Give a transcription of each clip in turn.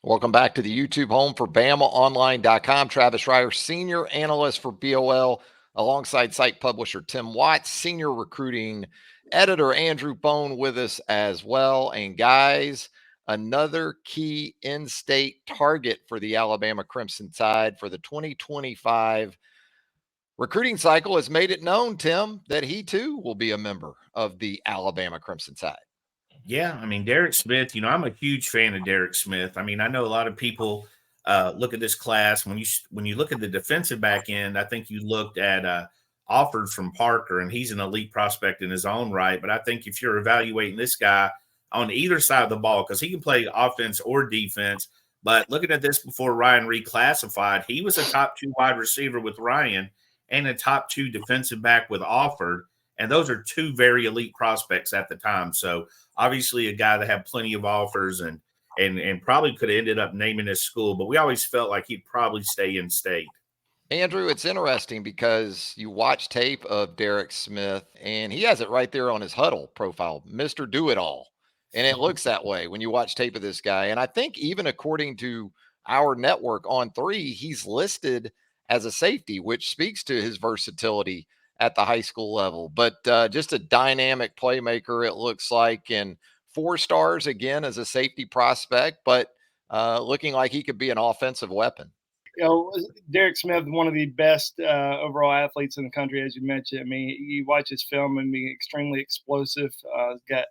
Welcome back to the YouTube home for BamaOnLine.com. Travis Reier, senior analyst for BOL, alongside site publisher Tim Watts, senior recruiting editor Andrew Bone with us as well. And guys, another key in-state target for the Alabama Crimson Tide for the 2025 recruiting cycle has made it known, Tim, that he too will be a member of the Alabama Crimson Tide. Yeah, I mean, Derick Smith, I'm a huge fan of Derick Smith. I mean, I know a lot of people look at this class. When you look at the defensive back end, I think you looked at offers from Parker, and he's an elite prospect in his own right. But I think if you're evaluating this guy on either side of the ball, because he can play offense or defense, but looking at this before Ryan reclassified, he was a top 2 wide receiver with Ryan and a top 2 defensive back with Alford. And those are 2 very elite prospects at the time. So obviously a guy that had plenty of offers and probably could have ended up naming his school, but we always felt like he'd probably stay in state. Andrew, it's interesting because you watch tape of Derick Smith and he has it right there on his huddle profile, Mr. Do It All. And it looks that way when you watch tape of this guy. And I think even according to our network On3, he's listed as a safety, which speaks to his versatility at the high school level. But just a dynamic playmaker, it looks like, and 4 stars again as a safety prospect, but looking like he could be an offensive weapon. Derick Smith, one of the best overall athletes in the country, as you mentioned. I mean, you watch his film and be extremely explosive. Got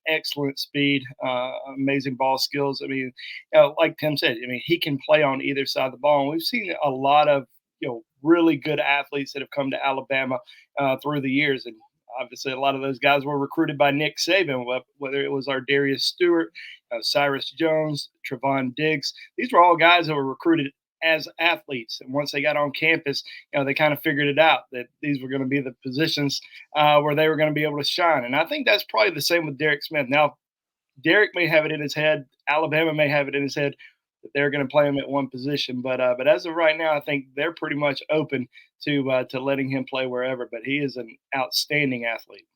excellent speed, amazing ball skills. I mean, like Tim said, I mean, he can play on either side of the ball. And we've seen a lot of really good athletes that have come to Alabama through the years, and obviously a lot of those guys were recruited by Nick Saban, whether it was our Darius Stewart, Cyrus Jones, Trevon Diggs. These were all guys that were recruited as athletes. And once they got on campus, they kind of figured it out that these were going to be the positions where they were going to be able to shine. And I think that's probably the same with Derick Smith. Now, Derick may have it in his head. Alabama may have it in his head that they're going to play him at one position. But as of right now, I think they're pretty much open to letting him play wherever. But he is an outstanding athlete.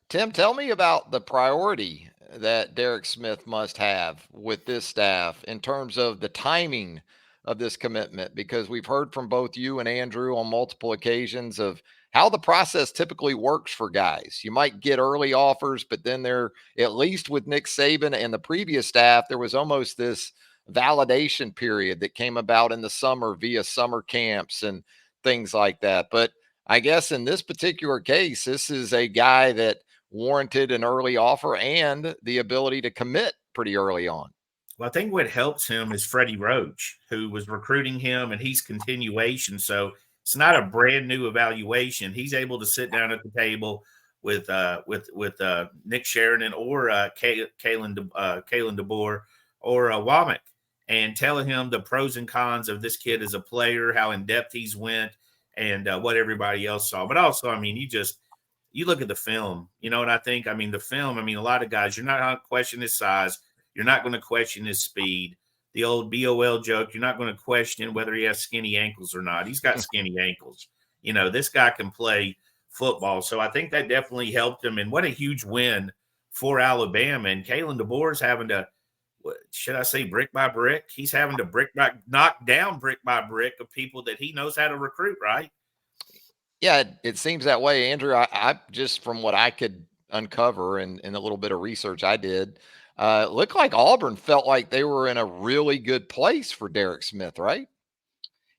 Tim, tell me about the priority that Derick Smith must have with this staff in terms of the timing of this commitment, because we've heard from both you and Andrew on multiple occasions of how the process typically works for guys. You might get early offers, but then there, at least with Nick Saban and the previous staff, there was almost this validation period that came about in the summer via summer camps and things like that. But I guess in this particular case, this is a guy that warranted an early offer and the ability to commit pretty early on. Well, I think what helps him is Freddie Roach, who was recruiting him, and he's continuation. So it's not a brand new evaluation. He's able to sit down at the table with Nick Sheridan or Kalen DeBoer or Womack and telling him the pros and cons of this kid as a player, how in depth he's went, and what everybody else saw. But also, I mean, you look at the film, you know what I think? I mean, the film, I mean, a lot of guys, you're not going to question his size. You're not going to question his speed. The old BOL joke, you're not going to question whether he has skinny ankles or not. He's got skinny ankles. This guy can play football. So I think that definitely helped him. And what a huge win for Alabama. And Kalen DeBoer is having to, should I say, brick by brick? He's having to knock down brick by brick of people that he knows how to recruit, right? Yeah, it seems that way, Andrew. I just from what I could uncover and a little bit of research I did, it looked like Auburn felt like they were in a really good place for Derick Smith, right?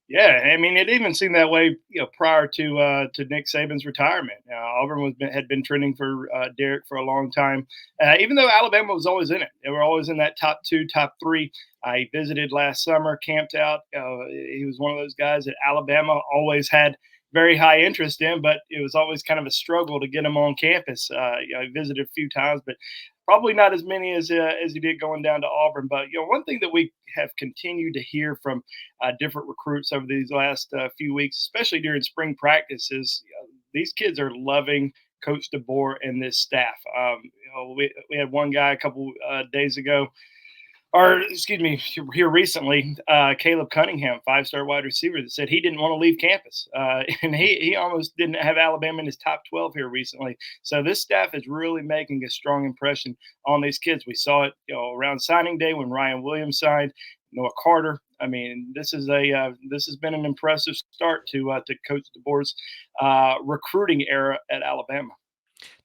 Yeah, I mean, it even seemed that way, prior to Nick Saban's retirement. Auburn had been trending for Derick for a long time, even though Alabama was always in it. They were always in that top 2, top 3. He visited last summer, camped out. He was one of those guys that Alabama always had very high interest in, but it was always kind of a struggle to get him on campus. He visited a few times, but probably not as many as he did going down to Auburn. But one thing that we have continued to hear from different recruits over these last few weeks, especially during spring practice, is these kids are loving Coach DeBoer and this staff. We had one guy a couple days ago, or excuse me, here recently, Caleb Cunningham, 5-star wide receiver, that said he didn't want to leave campus. And he almost didn't have Alabama in his top 12 here recently. So this staff is really making a strong impression on these kids. We saw it around signing day when Ryan Williams signed. Noah Carter. I mean, this has been an impressive start to Coach DeBoer's recruiting era at Alabama.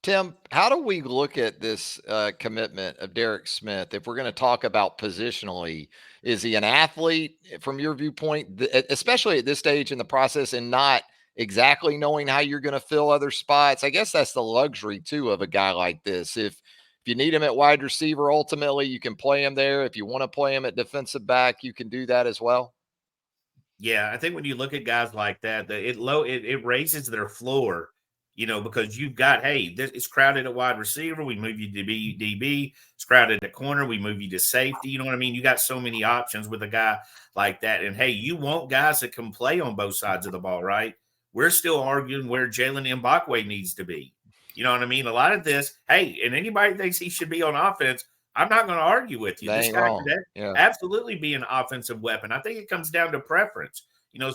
Tim, how do we look at this commitment of Derick Smith? If we're going to talk about positionally, is he an athlete from your viewpoint, especially at this stage in the process and not exactly knowing how you're going to fill other spots? I guess that's the luxury too of a guy like this. If you need him at wide receiver, ultimately you can play him there. If you want to play him at defensive back, you can do that as well. Yeah, I think when you look at guys like that, it raises their floor, because you've got, hey, it's crowded at wide receiver, we move you to DB. It's crowded at corner, we move you to safety. You know what I mean? You got so many options with a guy like that, and hey, you want guys that can play on both sides of the ball, right? We're still arguing where Jalen Mbakwe needs to be. You know what I mean? A lot of this, hey, and anybody thinks he should be on offense, I'm not going to argue with you. They This ain't guy wrong. could Yeah. absolutely be an offensive weapon. I think it comes down to preference.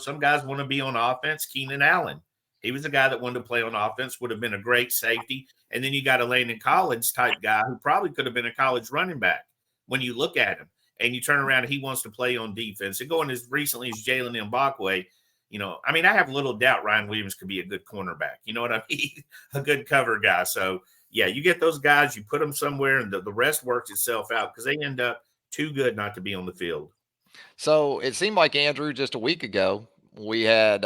Some guys want to be on offense. Keenan Allen, he was a guy that wanted to play on offense, would have been a great safety. And then you got a Landon Collins type guy who probably could have been a college running back when you look at him. And you turn around and he wants to play on defense. And going as recently as Jalen Mbakwe, I have little doubt Ryan Williams could be a good cornerback. You know what I mean? A good cover guy. So, yeah, you get those guys, you put them somewhere, and the rest works itself out because they end up too good not to be on the field. So it seemed like, Andrew, just a week ago, we had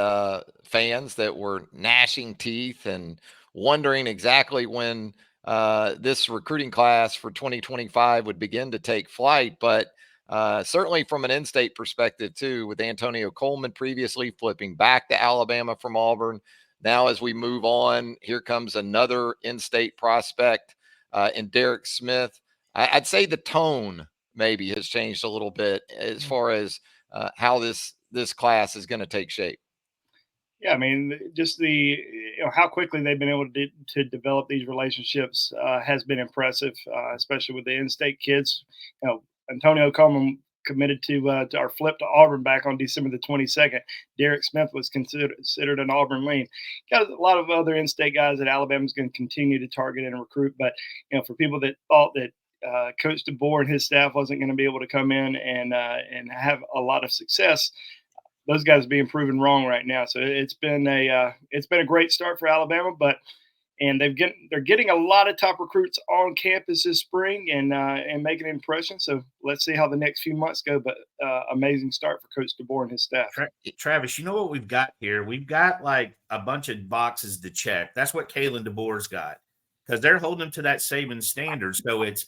fans that were gnashing teeth and wondering exactly when this recruiting class for 2025 would begin to take flight. But certainly from an in-state perspective, too, with Antonio Coleman previously flipping back to Alabama from Auburn. Now, as we move on, here comes another in-state prospect in Derick Smith. I'd say the tone maybe has changed a little bit as far as how this class is going to take shape. Yeah, I mean, just the how quickly they've been able to develop these relationships has been impressive, especially with the in-state kids. Antonio Coleman committed to our flip to Auburn back on December the 22nd. Derick Smith was considered an Auburn lean. Got a lot of other in-state guys that Alabama's going to continue to target and recruit, but for people that thought that Coach DeBoer and his staff wasn't going to be able to come in and have a lot of success, those guys are being proven wrong right now. So it's been a great start for Alabama, and they're getting a lot of top recruits on campus this spring and making an impression. So let's see how the next few months go. But amazing start for Coach DeBoer and his staff. Travis, you know what we've got here? We've got like a bunch of boxes to check. That's what Kalen DeBoer's got because they're holding him to that Saban standard. So it's,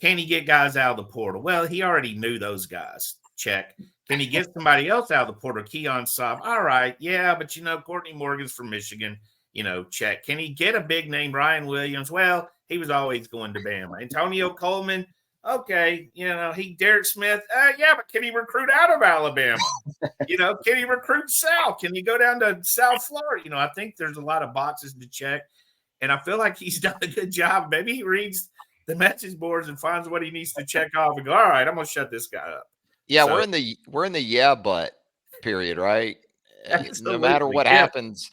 can he get guys out of the portal? Well, he already knew those guys. Check. Can he get somebody else out of the portal? Keon Saab. All right. Yeah, but Courtney Morgan's from Michigan. Check. Can he get a big name, Ryan Williams? Well, he was always going to Bama. Antonio Coleman. Okay. Derick Smith. Yeah, but can he recruit out of Alabama? Can he recruit south? Can he go down to South Florida? I think there's a lot of boxes to check. And I feel like he's done a good job. Maybe he reads the message boards and finds what he needs to check off and go, all right, I'm going to shut this guy up. Yeah, so, we're in the yeah, but period, right? Absolutely. No matter what happens,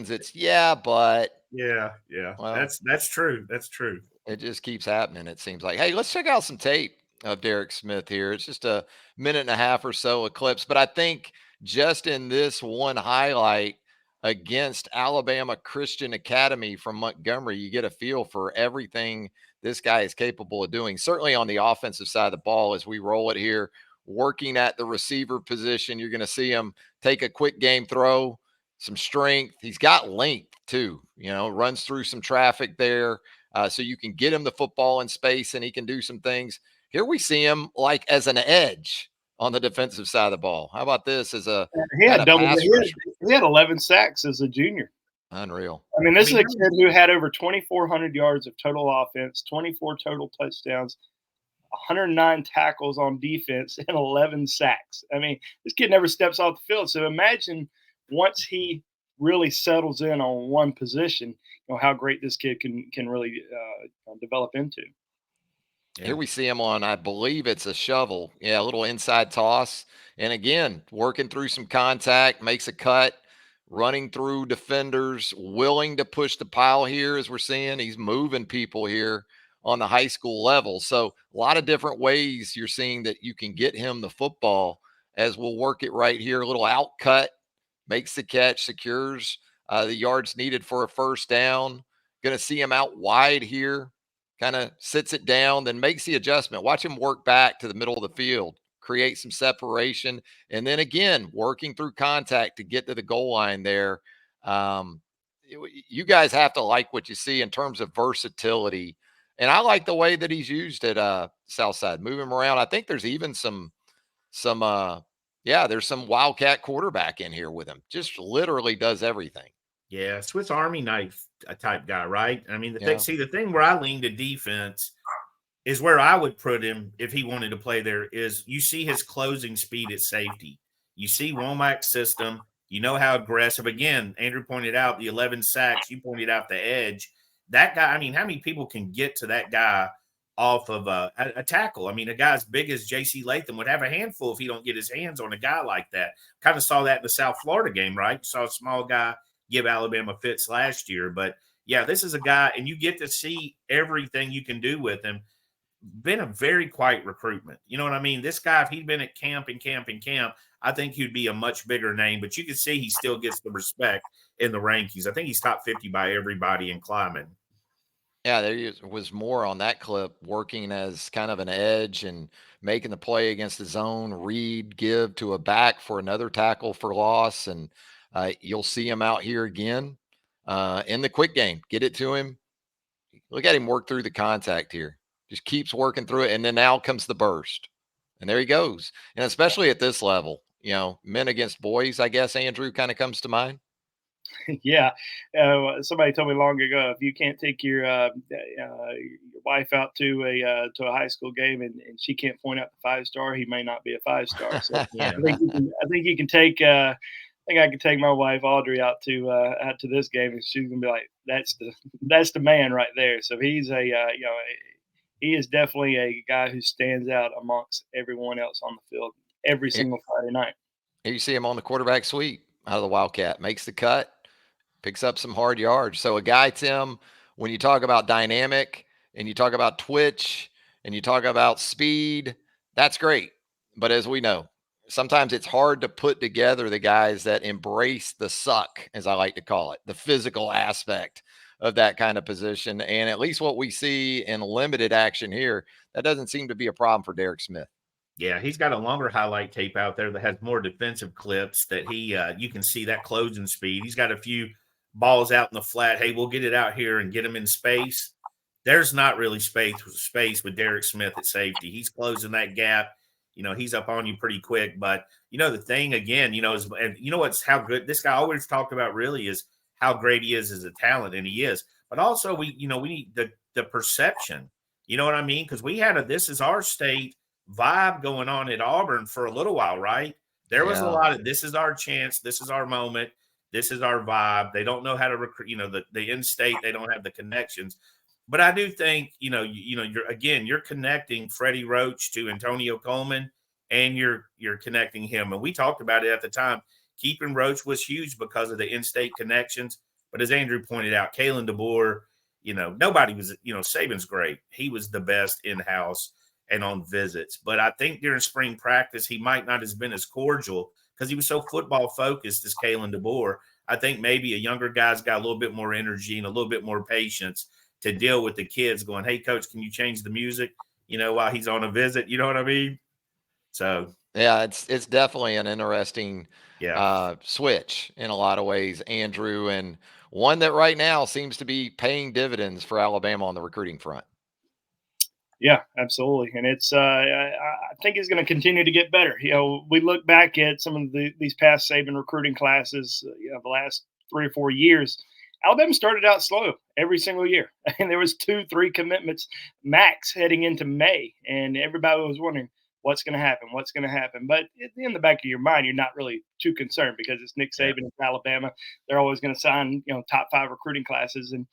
it's yeah, but yeah. Well, that's true. That's true. It just keeps happening. It seems like, hey, let's check out some tape of Derick Smith here. It's just a minute and a half or so of clips, but I think just in this one highlight against Alabama Christian Academy from Montgomery, you get a feel for everything this guy is capable of doing, certainly on the offensive side of the ball. As we roll it here, working at the receiver position, you're going to see him take a quick game throw, some strength. He's got length too, runs through some traffic there. So you can get him the football in space and he can do some things. Here we see him like as an edge on the defensive side of the ball. How about this as he had 11 sacks as a junior. Unreal. I mean, this is a kid who had over 2,400 yards of total offense, 24 total touchdowns, 109 tackles on defense, and 11 sacks. I mean, this kid never steps off the field. So imagine once he really settles in on one position, how great this kid can really develop into. Yeah. Here we see him on, I believe it's a shovel. Yeah, a little inside toss. And again, working through some contact, makes a cut, running through defenders, willing to push the pile here as we're seeing. He's moving people here on the high school level. So a lot of different ways you're seeing that you can get him the football, as we'll work it right here. A little out cut, makes the catch, secures the yards needed for a first down. Going to see him out wide here, kind of sits it down, then makes the adjustment. Watch him work back to the middle of the field, create some separation, and then again, working through contact to get to the goal line there. Um, you guys have to like what you see in terms of versatility. And I like the way that he's used at Southside, move him around. I think there's even there's some wildcat quarterback in here with him. Just literally does everything. Yeah, Swiss Army knife type guy, right? I mean, Yeah. the thing where I lean to defense is where I would put him if he wanted to play there. Is you see his closing speed at safety. You see Womack's system. You know how aggressive. Again, Andrew pointed out the 11 sacks. You pointed out the edge. That guy. I mean, how many people can get to that guy off of a tackle? I mean, a guy as big as J.C. Latham would have a handful if he don't get his hands on a guy like that. Kind of saw that in the South Florida game, right? Saw a small guy give Alabama fits last year. But, yeah, this is a guy, and you get to see everything you can do with him. Been a very quiet recruitment. You know what I mean? This guy, if he'd been at camp, I think he'd be a much bigger name. But you can see he still gets the respect in the rankings. I think he's top 50 by everybody in climbing. Yeah, there was more on that clip, working as kind of an edge and making the play against the zone, read, give to a back for another tackle for loss. And you'll see him out here again in the quick game. Get it to him. Look at him work through the contact here. Just keeps working through it. And then now comes the burst. And there he goes. And especially at this level, men against boys, I guess, Andrew, kind of comes to mind. Yeah, somebody told me long ago, if you can't take your wife out to a high school game and she can't point out the 5-star, he may not be a 5-star. So Yeah. I think you can take. I think I can take my wife Audrey out to this game, and she's gonna be like, that's the man right there. So he's he is definitely a guy who stands out amongst everyone else on the field every Here, single Friday night. here you see him on the quarterback sweep out of the Wildcat, makes the cut, picks up some hard yards. So a guy, Tim, when you talk about dynamic and you talk about twitch and you talk about speed, that's great. But as we know, sometimes it's hard to put together the guys that embrace the suck, as I like to call it, the physical aspect of that kind of position. And at least what we see in limited action here, that doesn't seem to be a problem for Derick Smith. Yeah, he's got a longer highlight tape out there that has more defensive clips that you can see that closing speed. He's got a few balls out in the flat. Hey, we'll get it out here and get him in space. There's not really space with Derick Smith at safety. He's closing that gap. He's up on you pretty quick. But, the thing again, is, and what's how good this guy always talked about really is how great he is as a talent, and he is. But also we need the perception. You know what I mean? Because we had this is our state vibe going on at Auburn for a little while, right? There was a lot of this is our chance, this is our moment, this is our vibe. They don't know how to recruit, the in-state, they don't have the connections. But I do think, you're connecting Freddie Roach to Antonio Coleman, and you're connecting him. And we talked about it at the time. Keeping Roach was huge because of the in-state connections. But as Andrew pointed out, Kalen DeBoer, nobody was, Saban's great. He was the best in-house and on visits. But I think during spring practice, he might not have been as cordial because he was so football focused as Kalen DeBoer. I think maybe a younger guy's got a little bit more energy and a little bit more patience to deal with the kids going, hey, coach, can you change the music, while he's on a visit? You know what I mean? So, yeah, it's definitely an interesting yeah. Switch in a lot of ways, Andrew, and one that right now seems to be paying dividends for Alabama on the recruiting front. Yeah, absolutely, and it's I think it's going to continue to get better. We look back at some of these past Saban recruiting classes, the last 3 or 4 years. Alabama started out slow every single year, and there was 2-3 commitments max heading into May, and everybody was wondering what's going to happen, what's going to happen. But in the back of your mind, you're not really too concerned because it's Nick Saban, it's Alabama. They're always going to sign top 5 recruiting classes, and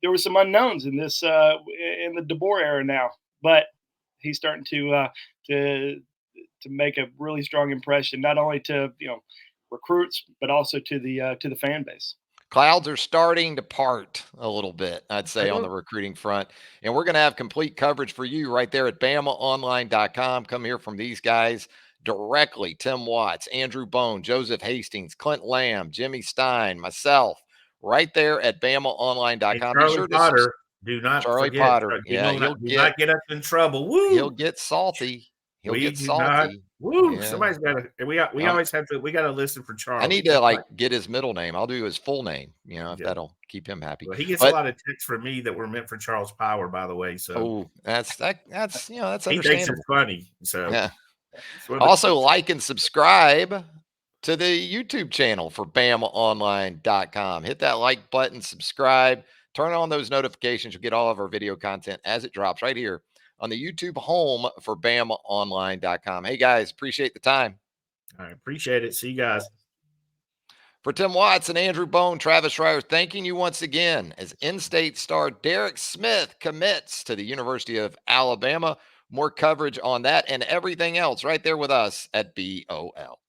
there were some unknowns in this in the DeBoer era now, but he's starting to make a really strong impression, not only to recruits but also to the fan base. clouds are starting to part a little bit, I'd say, on the recruiting front. And we're going to have complete coverage for you right there at BamaOnLine.com. Come hear from these guys directly. Tim Watts, Andrew Bone, Joseph Hastings, Clint Lamb, Jimmy Stein, myself, right there at And BamaOnline.com. Be Charlie sure to Potter, do not Charlie forget, Potter. Yeah, do not get us in trouble. he'll Woo! get salty. He'll We get do not. salty. Woo! Yeah. Somebody's got to. We always have to. We got to listen for Charlie. I need to get his middle name. I'll do his full name, if that'll keep him happy. Well, he gets a lot of texts from me that were meant for Charles Power, by the way. So that's understandable. He thinks it's funny. So yeah. Also like and subscribe to the YouTube channel for BamaOnline.com. Hit that like button, subscribe, turn on those notifications. You'll get all of our video content as it drops right here on the YouTube home for BamaOnline.com. Hey guys, appreciate the time. I appreciate it. See you guys. For Tim Watts and Andrew Bone, Travis Reier, thanking you once again as in-state star Derick Smith commits to the University of Alabama. More coverage on that and everything else right there with us at BOL.